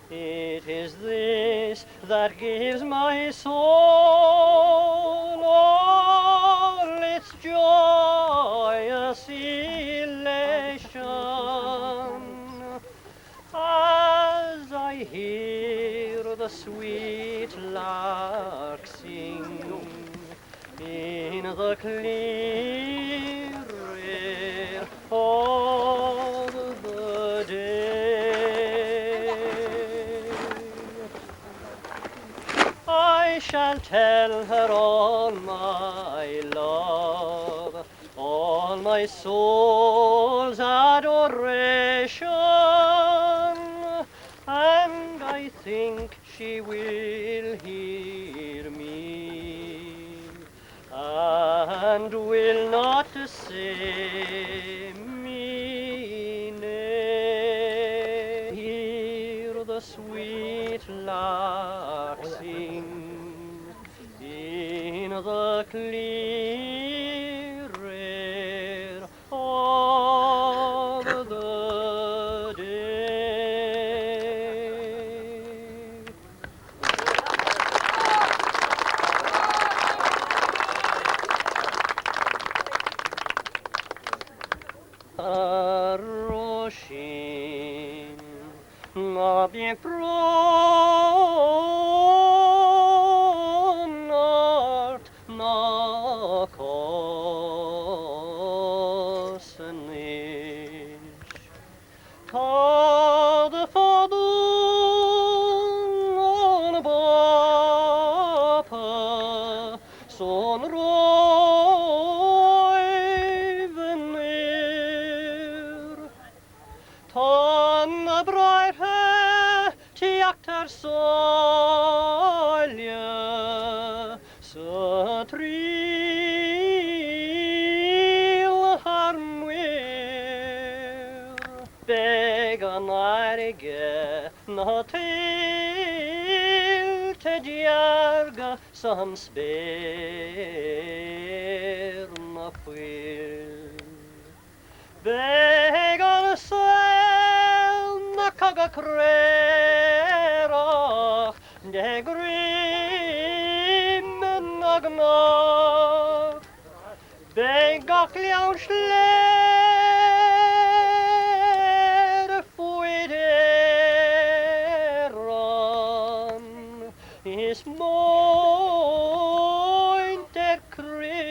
It is this that gives my soul all its joyous elation, as I hear the sweet lark sing in the clear air of the day. I shall tell her all my love, all my soul's adoration, and I think she will hear me, and will not say me nay. Hear the sweet lark sing in the clear air of the day. Roshin, ma bien pronart na kosnish. Ta de fadun bapa son roivenir. Tan braihe tiactar soilje så trill harmwer. Began arge na til te djerga som sper na fyr. Began kaga krera de grim nagna begak lian sler fuideran is moin der kre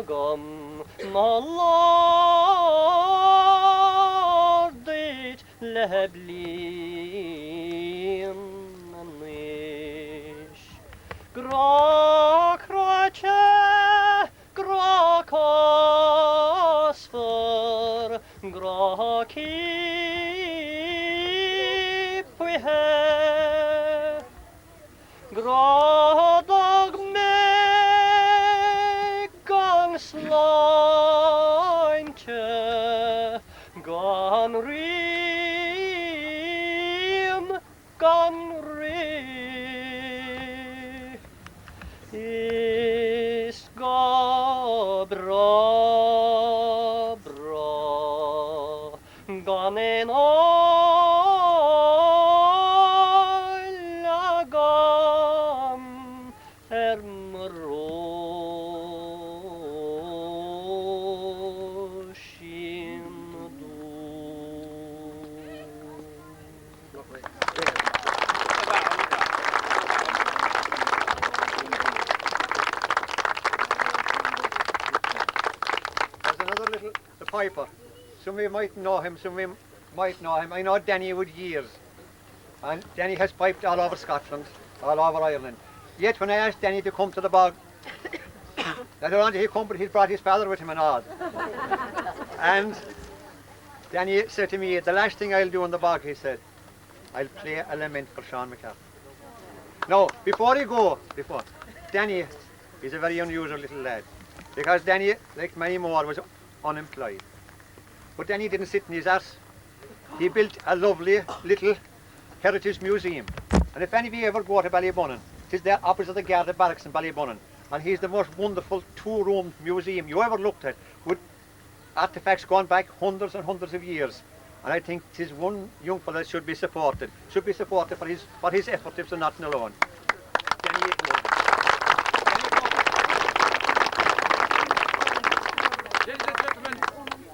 Tagrogom maladit leblin nish Grakrache grakosfer grakiphe Gradag me gang slainte gan rim is ga bra gan en piper. Some of you might know him, some of you might know him. I know Danny with years. And Danny has piped all over Scotland, all over Ireland. Yet when I asked Danny to come to the bog, not only he come, but he's brought his father with him and all. And Danny said to me, the last thing I'll do on the bog, he said, I'll play a lament for Sean McCarthy. Now, before you go, Danny is a very unusual little lad, because Danny, like many more, was unemployed. But Danny didn't sit in his arse. He built a lovely little heritage museum. And if any of you ever go to Ballybunnon, it's there opposite the Garda Barracks in Ballybunnon. And he's the most wonderful two-room museum you ever looked at, with artifacts going back hundreds and hundreds of years. And I think it is one young fellow that should be supported for his efforts, if not alone. Ladies and gentlemen,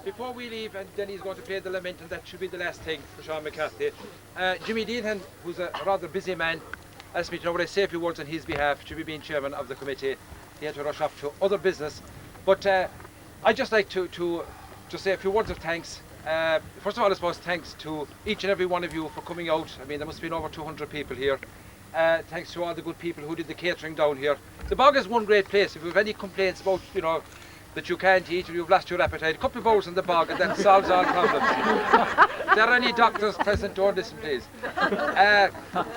before we leave, and Denny's going to play the lament, and that should be the last thing for Sean McCarthy. Jimmy Dillon, who's a rather busy man, asked me to know would I say a few words on his behalf, to be being chairman of the committee. He had to rush off to other business. But I'd just like to say a few words of thanks. First of all, I suppose thanks to each and every one of you for coming out. I mean, there must have been over 200 people here. Thanks to all the good people who did the catering down here. The bog is one great place. If you have any complaints about, you know, that you can't eat or you've lost your appetite, a couple of hours in the bog and that solves all problems. If there are any doctors present, don't listen, please.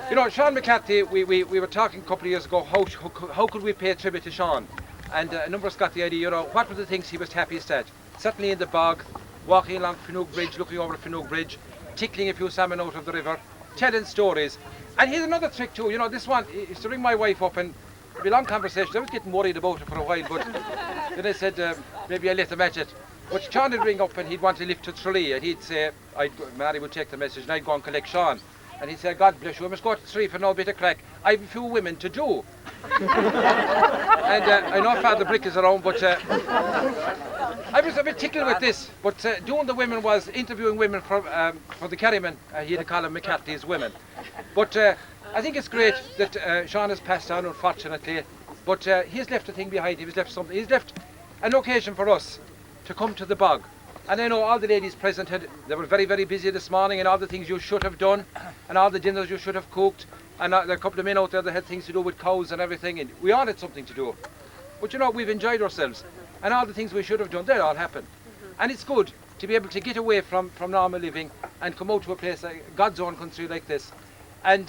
You know, Sean McCarthy, we were talking a couple of years ago, how could we pay tribute to Sean? And a number of us got the idea, you know, what were the things he was happiest at? Certainly in the bog, walking along Finuge Bridge, looking over the Finuge Bridge, tickling a few salmon out of the river, telling stories. And here's another trick too, you know, this one is to ring my wife up, and it'll be a long conversation. I was getting worried about it for a while, but then I said maybe I'll let them at it. But Sean would ring up and he'd want to lift to Tralee, and he'd say, Mary would take the message and I'd go and collect Sean. And he'd say, God bless you, I must go to Tralee for no bit of crack. I've a few women to do. And I know Father Brick is around, but I was a bit tickled with this. But doing the women was interviewing women for the Kerryman. He had to call them McCarthy's women. But I think it's great that Sean has passed on, unfortunately. But he's left a thing behind him. He's left something. He's left an occasion for us to come to the bog. And I know all the ladies present they were very, very busy this morning, and all the things you should have done, and all the dinners you should have cooked, and there are a couple of men out there that had things to do with cows and everything, and we all had something to do. But you know, we've enjoyed ourselves, and all the things we should have done, they all happened. And it's good to be able to get away from normal living and come out to a place like God's own country like this. And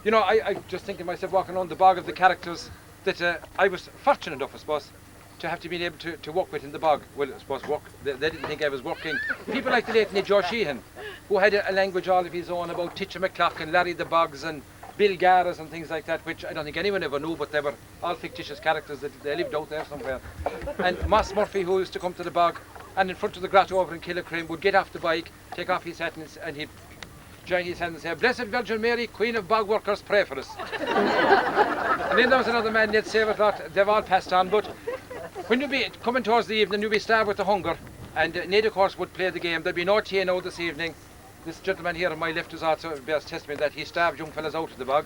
you know, I just thinking myself walking around the bog of the characters that I was fortunate enough, I suppose, to have to be able to work with in the bog. Well, I suppose work, they didn't think I was working. People like the late Ned Joe Sheehan, who had a language all of his own about Titcher McClock and Larry the Boggs and Bill Garras and things like that, which I don't think anyone ever knew, but they were all fictitious characters that they lived out there somewhere. And Moss Murphy, who used to come to the bog, and in front of the grotto over in Killicream, would get off the bike, take off his hat, and he'd join his hand and say, Blessed Virgin Mary, Queen of Bog Workers, pray for us. And then there was another man, Ned Saverlot, they've all passed on, but when you'd be coming towards the evening, you'd be starved with the hunger, and Ned, of course, would play the game. There'd be no TNO this evening. This gentleman here on my left is also bears testimony that he starved young fellas out of the bog.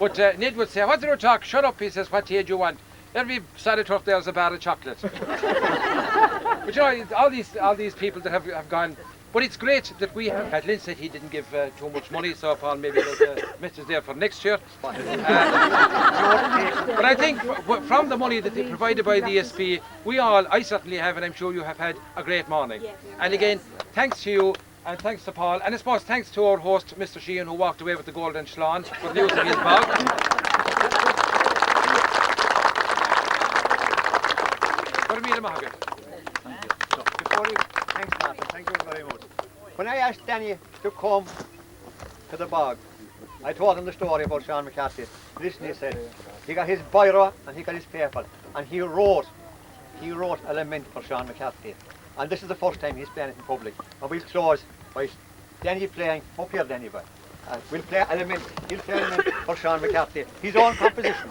But Ned would say, what do you talk? Shut up, he says, what tea do you want? Every Saturday turf there's a bar of chocolate. But you know, all these people that have gone. But it's great that we have. Pat Lynn said he didn't give too much money, so Paul, maybe there's a message there for next year. But I think from the money that they provided by the ESP, I certainly have, and I'm sure you have had a great morning. Yes. And again, thanks to you, and thanks to Paul, and I suppose thanks to our host, Mr. Sheehan, who walked away with the golden schlon for the use of his bog. Thanks, Martin. Thank you very much. When I asked Danny to come to the bog, I told him the story about Sean McCarthy. Listen, he said, he got his biro and he got his paper, and he wrote a lament for Sean McCarthy. And this is the first time he's playing it in public. And we'll close by Danny playing, up here Danny, but we'll play a lament, he'll play a lament for Sean McCarthy, his own composition.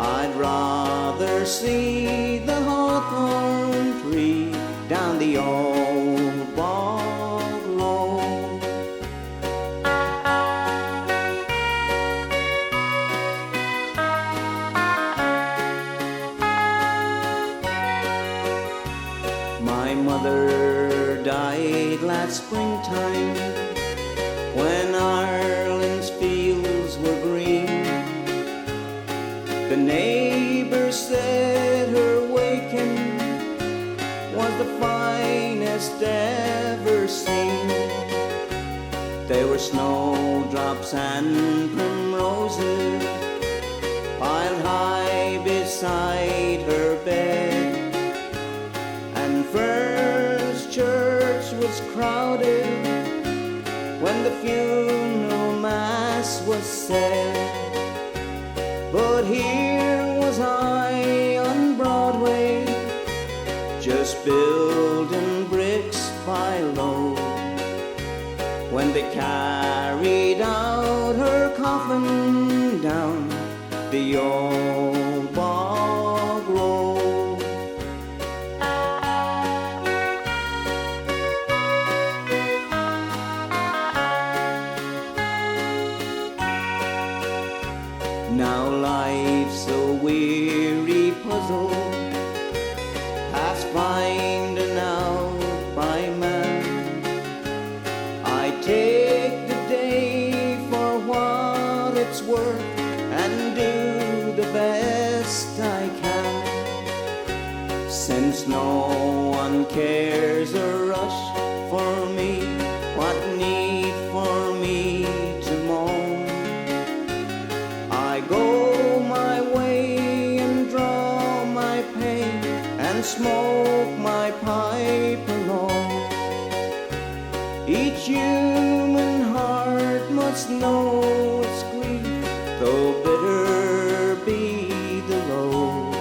I'd rather see the hawthorn tree down the old bog road. My mother died last springtime when Ireland's fields were green. The neighbors said her waking was the finest ever seen. There were snowdrops and primroses piled high beside her bed, and First Church was crowded when the funeral mass was said. But here was I on Broadway, just building bricks by load, when they carried out her coffin down the old bog road. Now life's a weary puzzle, past finding out by man. I take the day for what it's worth and do the best I can. Since no one cares a rush for me, what need for me to moan? I go my way and draw my pain and smoke my pipe alone. Each human heart must know its grief, though bitter be the load.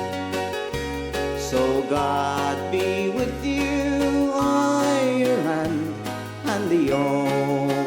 So God be with you, Ireland, and the old